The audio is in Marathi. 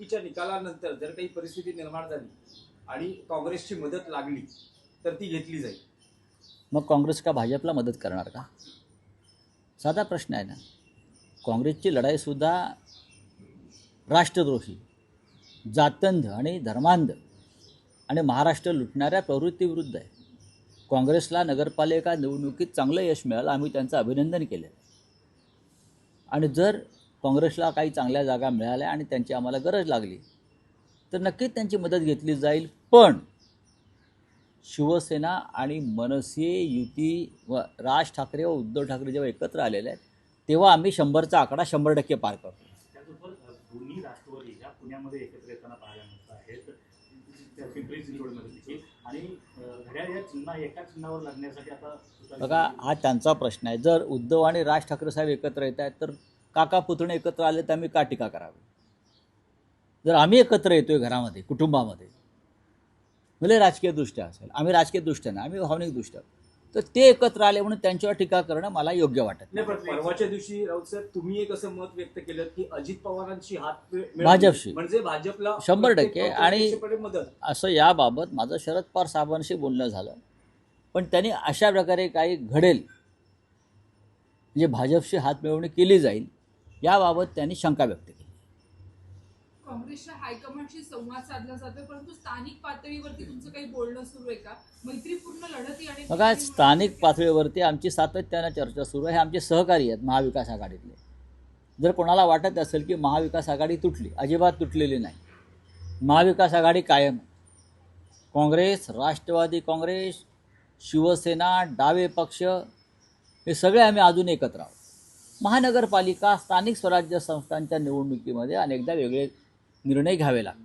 निवडणुकीच्या निकालानंतर जर काही परिस्थिती निर्माण झाली आणि काँग्रेसची मदत लागली तर ती घेतली जाईल. मग काँग्रेस का भाजपला मदत करणार का? साधा प्रश्न आहे ना. काँग्रेसची लढाईसुद्धा राष्ट्रद्रोही, जातंध आणि धर्मांध आणि महाराष्ट्र लुटणाऱ्या प्रवृत्तीविरुद्ध आहे. काँग्रेसला नगरपालिका निवडणुकीत चांगलं यश मिळालं, आम्ही त्यांचं अभिनंदन केलं. आणि जर काँग्रेसला काही चांगल्या जागा मिळाल्या आणि त्यांची आम्हाला गरज लागली तर नक्कीच त्यांची मदत घेतली जाईल. पण शिवसेना आणि मनसे युती व राज ठाकरे व उद्धव ठाकरे जेव्हा एकत्र आलेले आहेत तेव्हा आम्ही 100चा आकडा 100% पार करतो. त्याचबरोबर दोन्ही राष्ट्रवादी ह्या पुण्यामध्ये एकत्र येताना पाहायला मिळत आहेत. पिंपरी चिंचवडमध्ये आणि घड्याळ या चिन्ह एका चिन्हावर लागण्यासाठी आता बघा, हा त्यांचा प्रश्न आहे. जर उद्धव आणि राज ठाकरे साहेब एकत्र येत आहेत तर काका पुतणे एकत्र आले तर आम्ही का टीका करावी? जर आम्ही एकत्र येतोय घरामध्ये, कुटुंबामध्ये, भले राजकीयदृष्ट्या असेल, आम्ही राजकीयदृष्ट्या नाही, आम्ही भावनिकदृष्ट्या, तर ते एकत्र आले म्हणून त्यांच्यावर टीका करणं मला योग्य वाटत नाही. पण परवाच्या दिवशी राऊत साहेब तुम्ही एक असं मत व्यक्त केलं की अजित पवारांची हात मिळवली भाजपशी म्हणजे भाजपला 100%. आणि मदत असं याबाबत माझं शरद पवार साहेबांशी बोलणं झालं, पण त्यांनी अशा प्रकारे काही घडेल म्हणजे भाजपशी हात मिळवणी केली जाईल याबाबत त्यांनी शंका व्यक्त केली. काँग्रेसच्या हायकमांडशी संवाद साधला जातोय, परंतु स्थानिक पातळीवरती तुमचं काही बोलणं सुरू आहे का? मैत्रीपूर्ण लढती आणि बघा, स्थानिक पातळीवरती आमची सातत्यानं चर्चा सुरू आहे. हे आमचे सहकारी आहेत महाविकास आघाडीतले. जर कोणाला वाटत असेल की महाविकास आघाडी तुटली, अजिबात तुटलेली नाही. महाविकास आघाडी कायम. काँग्रेस, राष्ट्रवादी काँग्रेस, शिवसेना, डावे पक्ष हे सगळे आम्ही अजून एकत्र आहोत. महानगरपालिका, स्थानिक स्वराज्य संस्थांच्या निवडणुकीमध्ये अनेकदा वेगळे निर्णय घ्यावे लागतात.